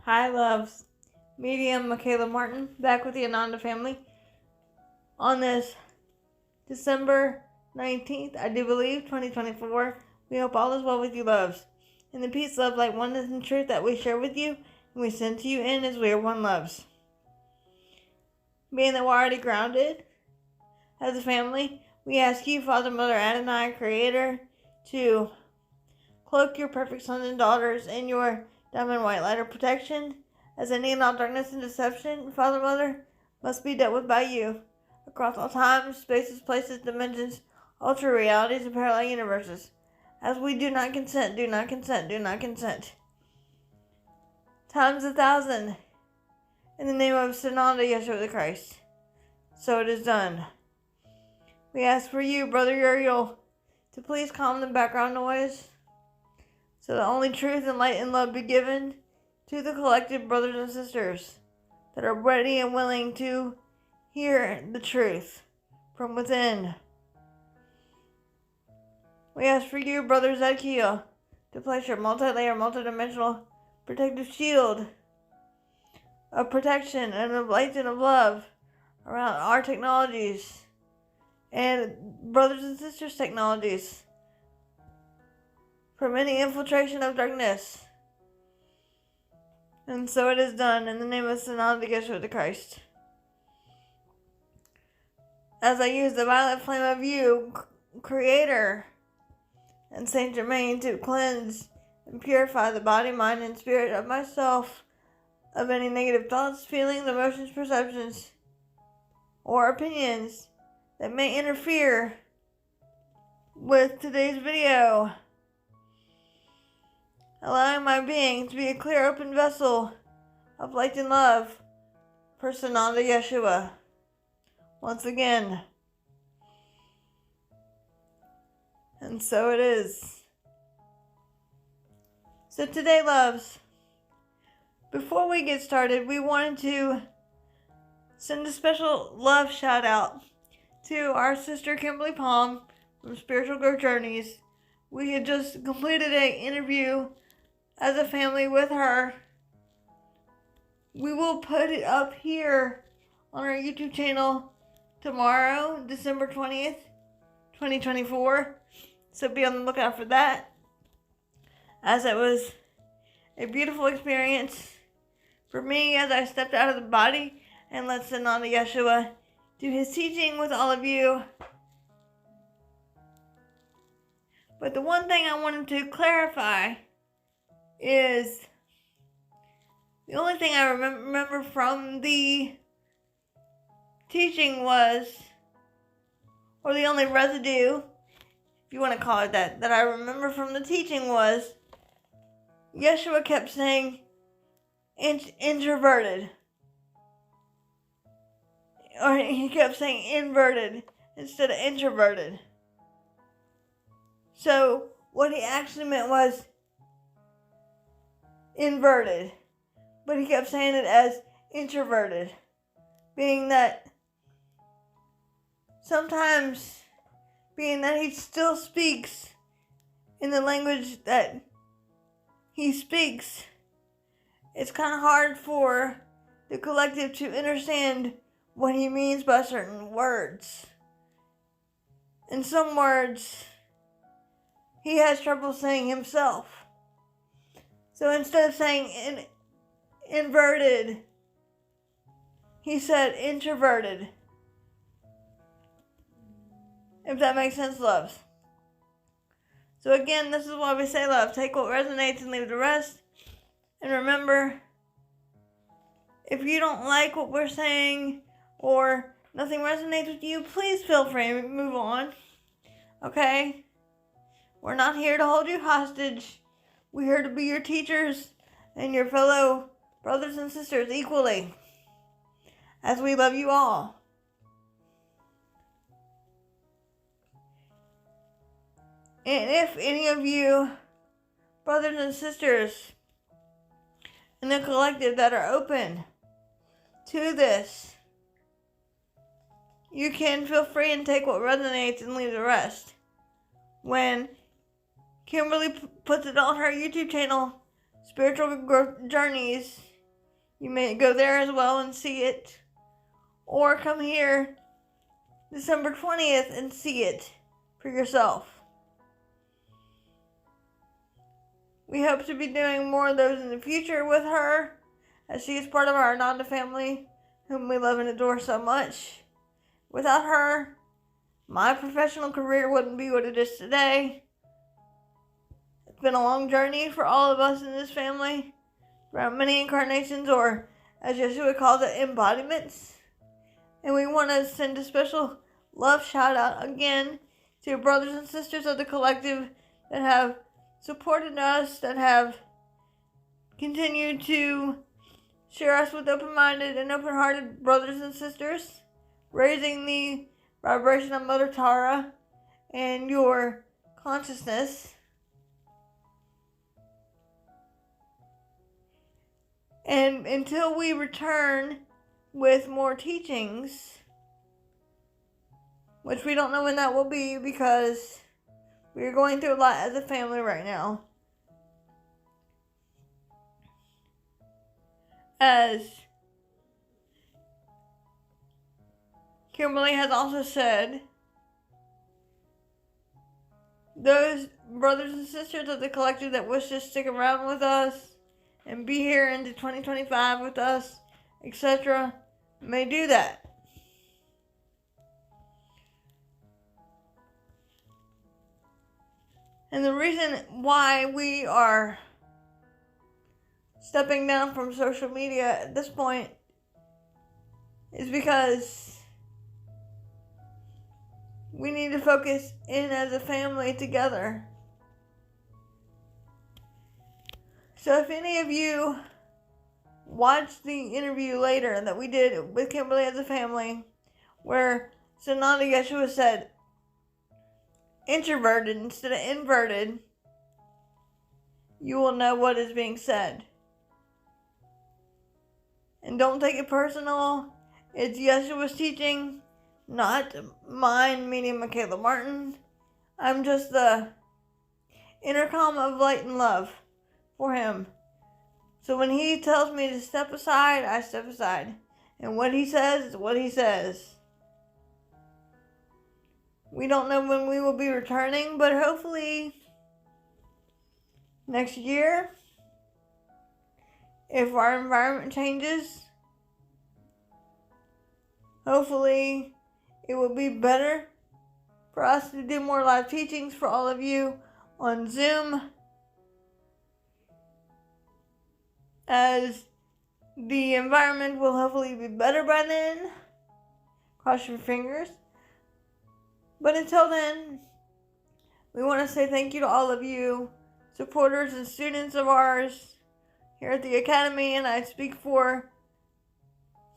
Hi, loves. Medium Mikala Martin, back with the Ananda family on this December 19th, I do believe, 2024. We hope all is well with you, loves. In the peace, love, light, oneness, and truth that we share with you and we send to you in as we are one, loves. Being that we're already grounded as a family, we ask you, Father, Mother, Adonai, Creator, to cloak your perfect sons and daughters in your diamond white light of protection, as any and all darkness and deception, Father, Mother, must be dealt with by you, across all times, spaces, places, dimensions, ultra realities, and parallel universes. As we do not consent, do not consent, do not consent. Times 1,000, in the name of Sananda Yeshua the Christ. So it is done. We ask for you, Brother Uriel, to please calm the background noise, so that only truth and light and love be given to the collective brothers and sisters that are ready and willing to hear the truth from within. We ask for you, Brother Zacchaeus, to place your multi-layer, multi-dimensional protective shield of protection and of light and of love around our technologies and brothers and sisters' technologies from any infiltration of darkness. And so it is done in the name of Sananda Yeshua the Christ. As I use the violet flame of you, Creator, and Saint Germain to cleanse and purify the body, mind, and spirit of myself of any negative thoughts, feelings, emotions, perceptions, or opinions that may interfere with today's video, allowing my being to be a clear, open vessel of light and love for Sananda Yeshua. Once again. And so it is. So today, loves, before we get started, we wanted to send a special love shout out to our sister Kimberly Palm from Spiritual Growth Journeys. We had just completed an interview as a family with her. We will put it up here on our YouTube channel tomorrow, December 20th, 2024. So be on the lookout for that, as it was a beautiful experience for me as I stepped out of the body and let Sananda Yeshua do his teaching with all of you. But the one thing I wanted to clarify is the only thing I remember from the teaching was, or the only residue, if you want to call it that I remember from the teaching was, Yeshua kept saying introverted. Or he kept saying inverted instead of introverted. So what he actually meant was inverted, but he kept saying it as introverted, being that sometimes, being that he still speaks in the language that he speaks, it's kind of hard for the collective to understand what he means by certain words. In some words, he has trouble saying himself. So instead of saying inverted, he said introverted. If that makes sense, loves. So again, this is why we say, love, take what resonates and leave the rest. And remember, if you don't like what we're saying or nothing resonates with you, please feel free to move on. Okay? We're not here to hold you hostage. We're here to be your teachers and your fellow brothers and sisters equally, as we love you all. And if any of you brothers and sisters in the collective that are open to this, you can feel free and take what resonates and leave the rest. When Kimberly puts it on her YouTube channel, Spiritual Growth Journeys, You may go there as well and see it, or come here December 20th and see it for yourself. We hope to be doing more of those in the future with her, as she is part of our Ananda family, whom we love and adore so much. Without her, my professional career wouldn't be what it is today. It's been a long journey for all of us in this family, throughout many incarnations, or as Yeshua calls it, embodiments. And we want to send a special love shout out again to brothers and sisters of the collective that have supported us, that have continued to share us with open-minded and open-hearted brothers and sisters, raising the vibration of Mother Tara and your consciousness. And until we return with more teachings, which we don't know when that will be, because we're going through a lot as a family right now. As Kimberly has also said, those brothers and sisters of the collective that wish to stick around with us and be here into 2025 with us, etc., may do that. And the reason why we are stepping down from social media at this point is because we need to focus in as a family together. So if any of you watched the interview later that we did with Kimberly as a family, where Sananda Yeshua said introverted instead of inverted, you will know what is being said. And don't take it personal. It's Yeshua's teaching, not mine, meaning Mikala Martin. I'm just the intercom of light and love for him. So when he tells me to step aside, I step aside. And what he says is what he says. We don't know when we will be returning, but hopefully next year, if our environment changes, hopefully it will be better for us to do more live teachings for all of you on Zoom, as the environment will hopefully be better by then. Cross your fingers. But until then, we want to say thank you to all of you, supporters and students of ours here at the Academy, and I speak for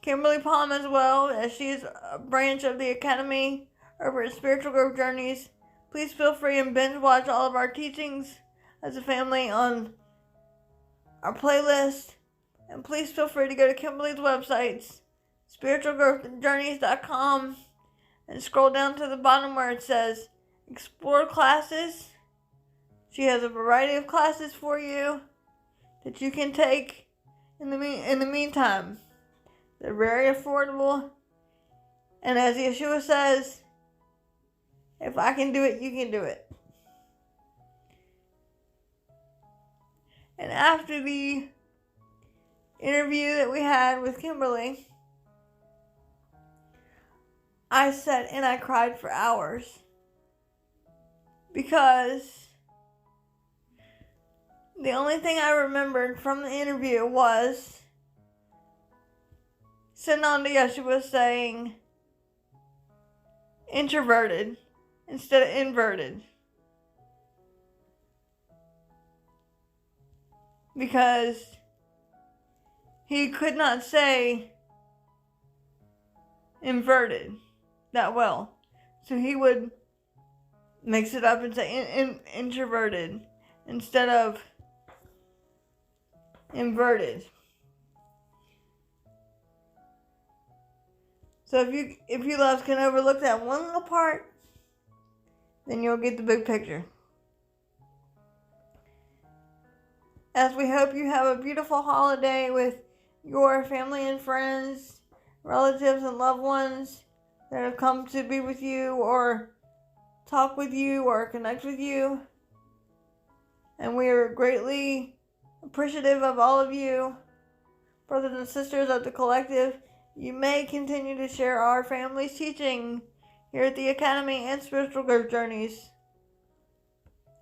Kimberly Palm as well, as she is a branch of the Academy over at Spiritual Growth Journeys. Please feel free and binge watch all of our teachings as a family on our playlist, and please feel free to go to Kimberly's websites, spiritualgrowthjourneys.com, and scroll down to the bottom where it says Explore Classes. She has a variety of classes for you that you can take in the meantime. They're very affordable. And as Yeshua says, if I can do it, you can do it. And after the interview that we had with Kimberly, I sat and I cried for hours, because the only thing I remembered from the interview was Sananda Yeshua saying introverted instead of inverted, because he could not say inverted that well. So he would mix it up and say introverted instead of inverted. So if you loves can overlook that one little part, then you'll get the big picture. As we hope you have a beautiful holiday with your family and friends, relatives and loved ones that have come to be with you or talk with you or connect with you. And we are greatly appreciative of all of you, brothers and sisters of the collective. You may continue to share our family's teaching here at the Academy and Spiritual Growth Journeys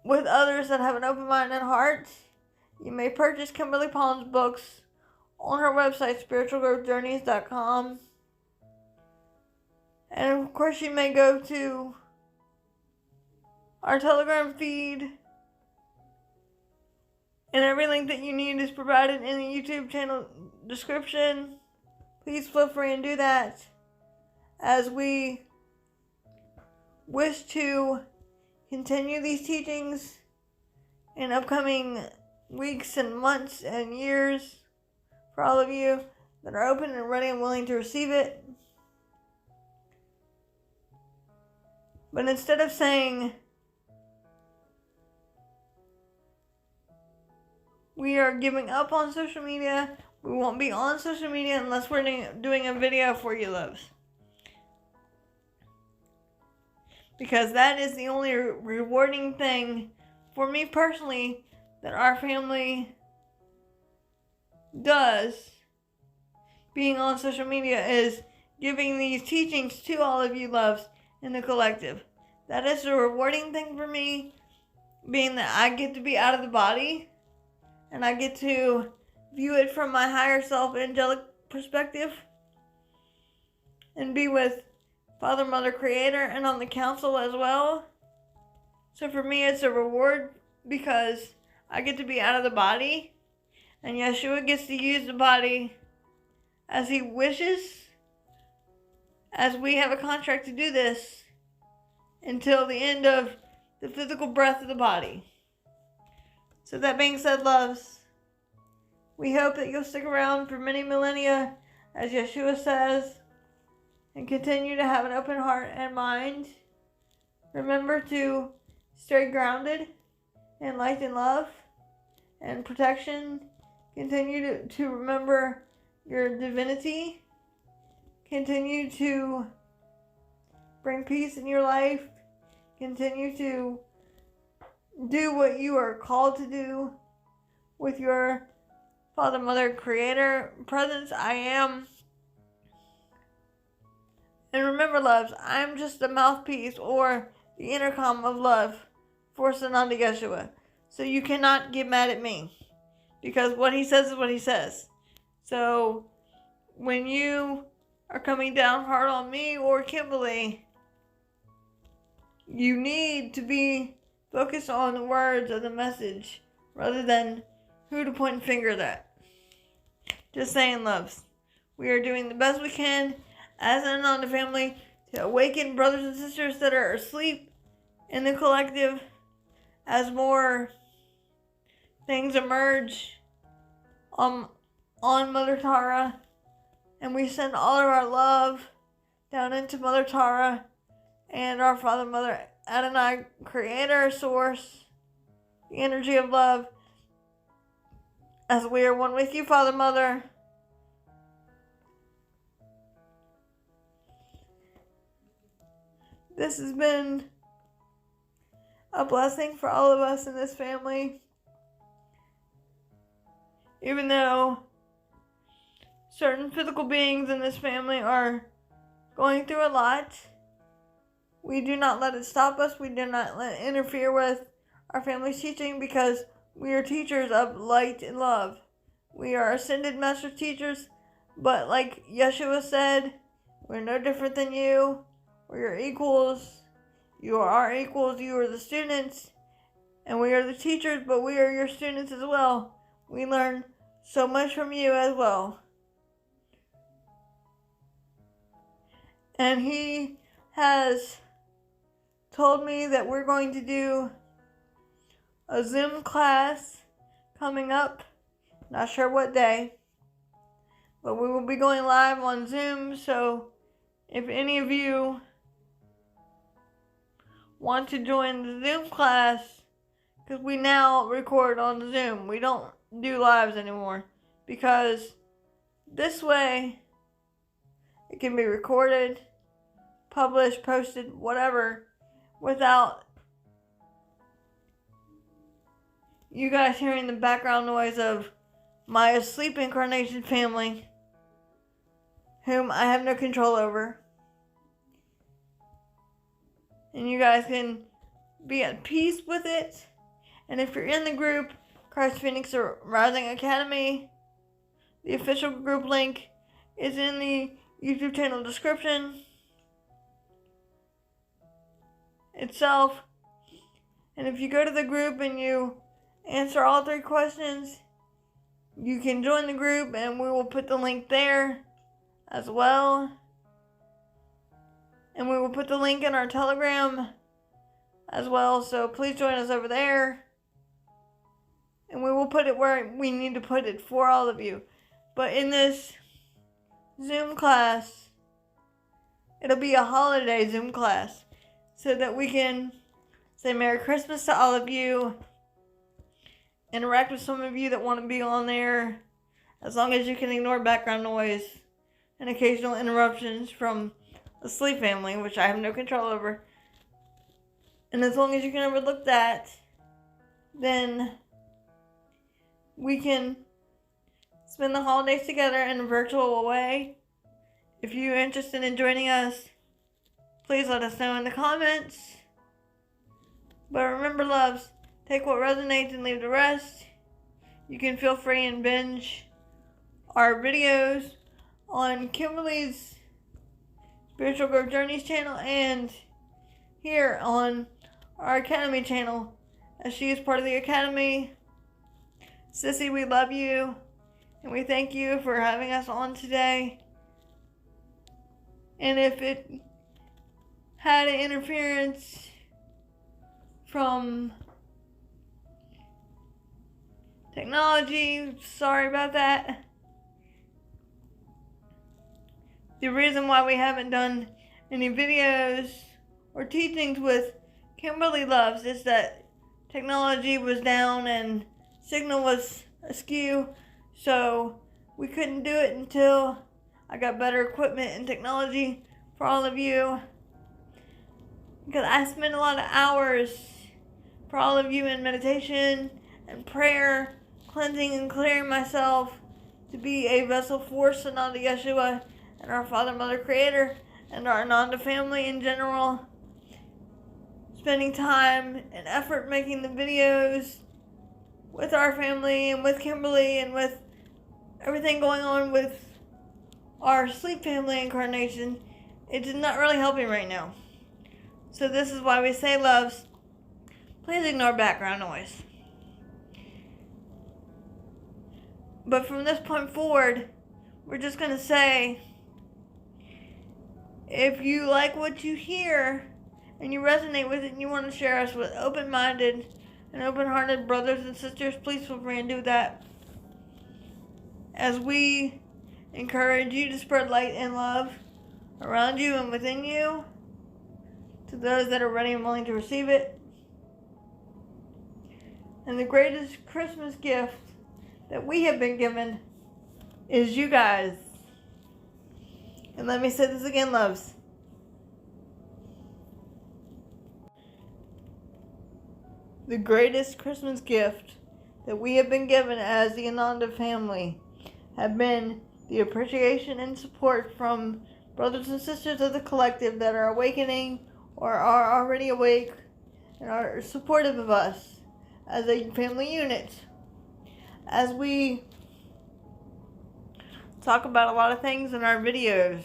with others that have an open mind and heart. You may purchase Kimberly Palm's books on her website, spiritualgrowthjourneys.com. And of course, you may go to our Telegram feed, and every link that you need is provided in the YouTube channel description. Please feel free and do that, as we wish to continue these teachings in upcoming weeks and months and years for all of you that are open and ready and willing to receive it. But instead of saying we are giving up on social media, we won't be on social media unless we're doing a video for you, loves. Because that is the only rewarding thing for me personally that our family does. Being on social media is giving these teachings to all of you loves in the collective. That is the rewarding thing for me, being that I get to be out of the body and I get to view it from my higher self angelic perspective and be with Father, Mother, Creator, and on the council as well. So for me, it's a reward because I get to be out of the body, and Yeshua gets to use the body as he wishes, as we have a contract to do this until the end of the physical breath of the body. So that being said, loves, we hope that you'll stick around for many millennia, as Yeshua says, and continue to have an open heart and mind. Remember to stay grounded in light and love and protection. Continue to remember your divinity. Continue to bring peace in your life. Continue to do what you are called to do with your Father, Mother, Creator presence. I am. And remember, loves, I'm just the mouthpiece or the intercom of love for Sananda Yeshua. So you cannot get mad at me, because what he says is what he says. So when you are coming down hard on me or Kimberly, you need to be focused on the words of the message rather than who to point fingers at. Just saying, loves. We are doing the best we can as an Ananda family to awaken brothers and sisters that are asleep in the collective as more things emerge on Mother Tara. And we send all of our love down into Mother Tara and our Father, Mother, Adonai, Creator, Source, the energy of love, as we are one with you, Father, Mother. This has been a blessing for all of us in this family. Even though certain physical beings in this family are going through a lot, we do not let it stop us. We do not let it interfere with our family's teaching, because we are teachers of light and love. We are ascended master teachers, but like Yeshua said, we're no different than you. We're your equals. You are our equals. You are the students. And we are the teachers, but we are your students as well. We learn so much from you as well. And he has told me that we're going to do a Zoom class coming up. Not sure what day, but we will be going live on Zoom. So if any of you want to join the Zoom class, because we now record on Zoom, we don't do lives anymore, because This way, it can be recorded, published, posted, whatever, without you guys hearing the background noise of my asleep incarnation family, whom I have no control over. And you guys can be at peace with it. And if you're in the group, Christ Phoenix Rising Academy, the official group link is in the YouTube channel description itself. And if you go to the group and you answer all 3 questions, you can join the group, and we will put the link there as well. And we will put the link in our Telegram as well, so please join us over there. And we will put it where we need to put it for all of you. But in this Zoom class, it'll be a holiday Zoom class, so that we can say Merry Christmas to all of you, interact with some of you that want to be on there, as long as you can ignore background noise and occasional interruptions from the sleep family, which I have no control over. And as long as you can overlook that, then we can spend the holidays together in a virtual way. If you're interested in joining us, please let us know in the comments. But remember, loves, take what resonates and leave the rest. You can feel free and binge our videos on Kimberly's Spiritual Growth Journeys channel and here on our Academy channel, as she is part of the Academy. Sissy, we love you, and we thank you for having us on today. And if it had an interference from technology, sorry about that. The reason why we haven't done any videos or teachings with Kimberly Loves is that technology was down and signal was askew, so we couldn't do it until I got better equipment and technology for all of you, because I spend a lot of hours for all of you in meditation and prayer, cleansing and clearing myself to be a vessel for Sananda Yeshua and our Father, Mother, Creator, and our Ananda family in general. Spending time and effort making the videos with our family and with Kimberly and with everything going on with our sleep family incarnation, it is not really helping right now. So this is why we say, loves, please ignore background noise. But from this point forward, we're just going to say, if you like what you hear and you resonate with it and you want to share us with open-minded and open-hearted brothers and sisters, please feel free and do that, as we encourage you to spread light and love around you and within you to those that are ready and willing to receive it. And the greatest Christmas gift that we have been given is you guys. And let me say this again, loves. The greatest Christmas gift that we have been given as the Ananda family have been the appreciation and support from brothers and sisters of the collective that are awakening or are already awake and are supportive of us as a family unit. As we talk about a lot of things in our videos,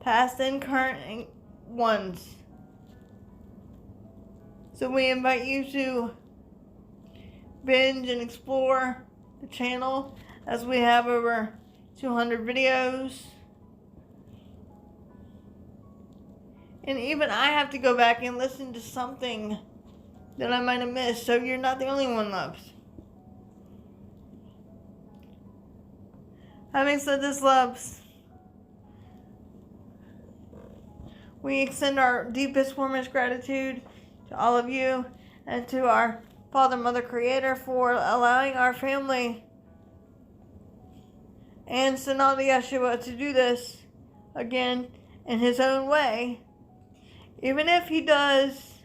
past and current ones. So we invite you to binge and explore the channel, as we have over 200 videos. And even I have to go back and listen to something that I might have missed, so you're not the only one, loves. Having said this, loves, we extend our deepest, warmest gratitude to all of you and to our Father, Mother, Creator for allowing our family and Sananda Yeshua to do this again in his own way. Even if he does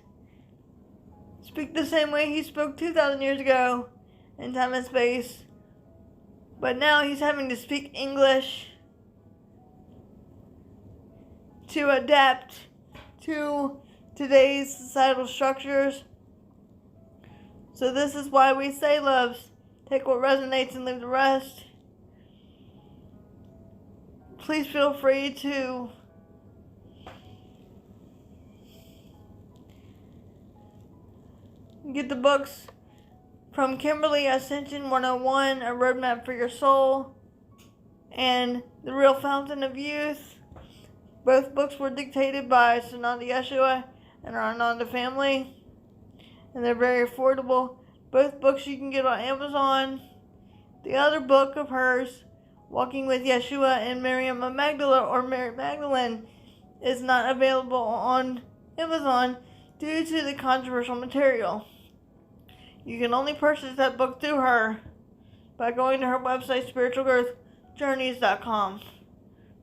speak the same way he spoke 2,000 years ago in time and space, but now he's having to speak English to adapt to today's societal structures. So this is why we say, loves, take what resonates and leave the rest. Please feel free to get the books from Kimberly, Ascension 101, A Roadmap for Your Soul, and The Real Fountain of Youth. Both books were dictated by Sananda Yeshua and our Ananda family, and they're very affordable. Both books you can get on Amazon. The other book of hers, Walking with Yeshua and Miriam of Magdala, or Mary Magdalene, is not available on Amazon due to the controversial material. You can only purchase that book through her by going to her website, spiritualgrowthjourneys.com,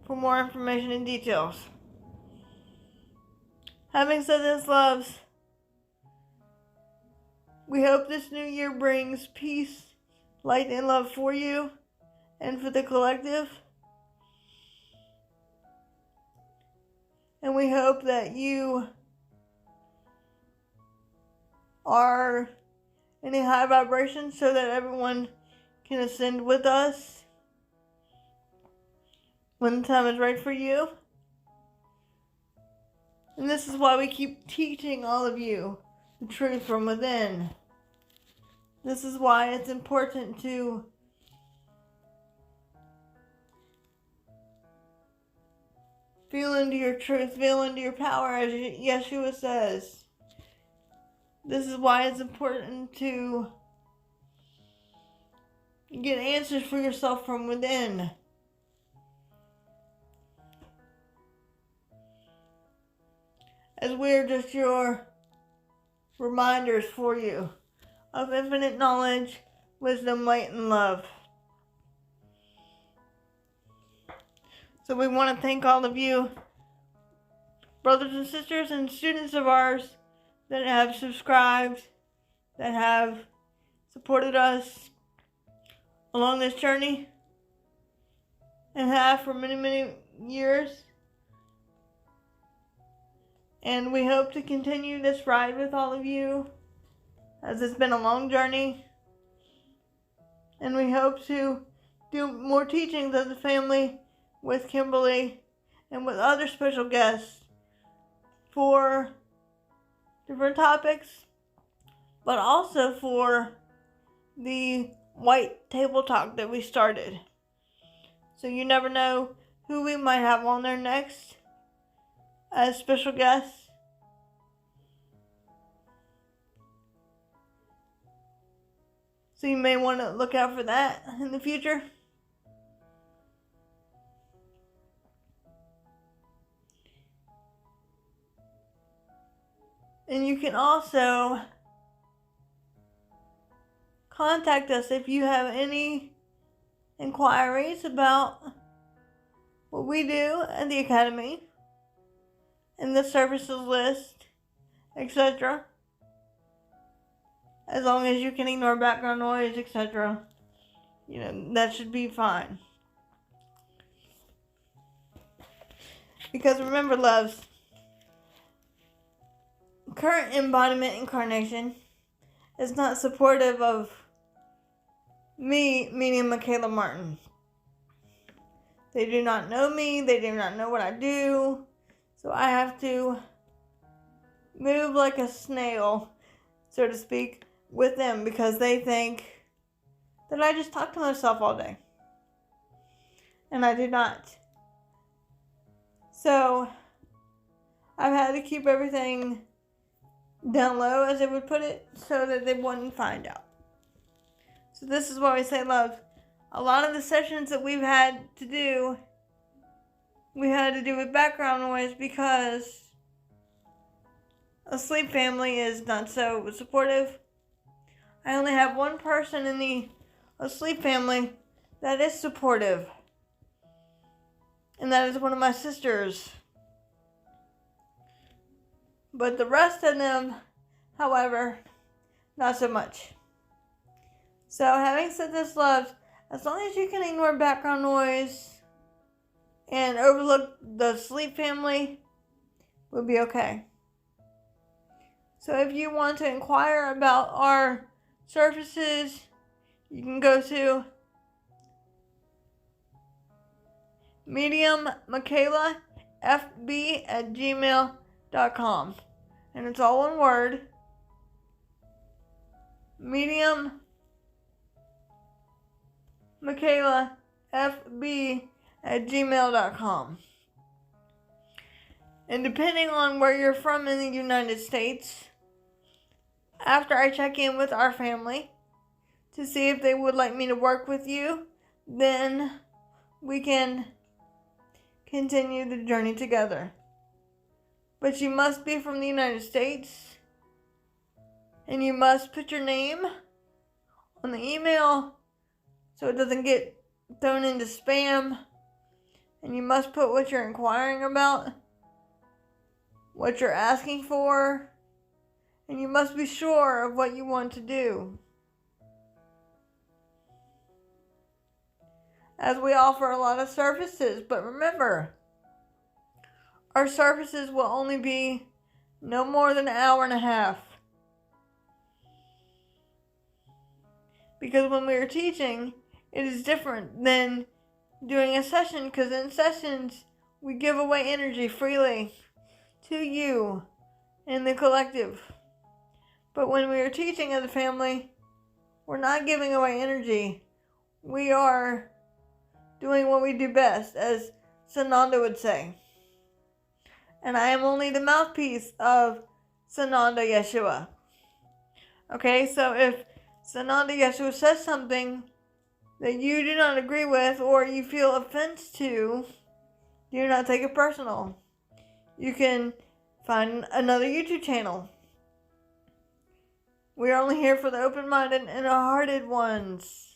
for more information and details. Having said this, loves, we hope this new year brings peace, light, and love for you and for the collective. And we hope that you are in a high vibration so that everyone can ascend with us when the time is right for you. And this is why we keep teaching all of you the truth from within. This is why it's important to feel into your truth, feel into your power, as Yeshua says. This is why it's important to get answers for yourself from within. As we're just your reminders for you of infinite knowledge, wisdom, light, and love. So we want to thank all of you, brothers and sisters and students of ours, that have subscribed, that have supported us along this journey, and have for many, many years. And we hope to continue this ride with all of you, as it's been a long journey. And we hope to do more teachings as a family with Kimberly and with other special guests for different topics, but also for the white table talk that we started. So you never know who we might have on there next as special guests. So you may want to look out for that in the future. And you can also contact us if you have any inquiries about what we do at the Academy and the services list, etc. As long as you can ignore background noise, etc. That should be fine. Because remember, loves, current embodiment incarnation is not supportive of me, meaning Mikala Martin. They do not know me. They do not know what I do. So I have to move like a snail, so to speak, with them, because they think that I just talk to myself all day. And I do not. So I've had to keep everything down low, as they would put it, so that they wouldn't find out. So this is why we say, love, a lot of the sessions that we've had to do, we had to do with background noise because a sleep family is not so supportive. I only have one person in the asleep family that is supportive and that is one of my sisters. But the rest of them, however, not so much. So having said this, loves, as long as you can ignore background noise and overlook the sleep family, we'll be okay. So if you want to inquire about our services, you can go to mediummikala@gmail.com, and it's all one word. mediummikala@gmail.com. And depending on where you're from in the United States, after I check in with our family to see if they would like me to work with you, then we can continue the journey together. But you must be from the United States, and you must put your name on the email so it doesn't get thrown into spam, and you must put what you're inquiring about, what you're asking for, and you must be sure of what you want to do. As we offer a lot of services, but remember, our services will only be no more than an hour and a half. Because when we are teaching, it is different than doing a session, because in sessions, we give away energy freely to you and the collective. But when we are teaching as a family, we're not giving away energy. We are doing what we do best, as Sananda would say. And I am only the mouthpiece of Sananda Yeshua. Okay, so if Sananda Yeshua says something that you do not agree with or you feel offense to, do not take it personal. You can find another YouTube channel. We are only here for the open-minded and hearted ones.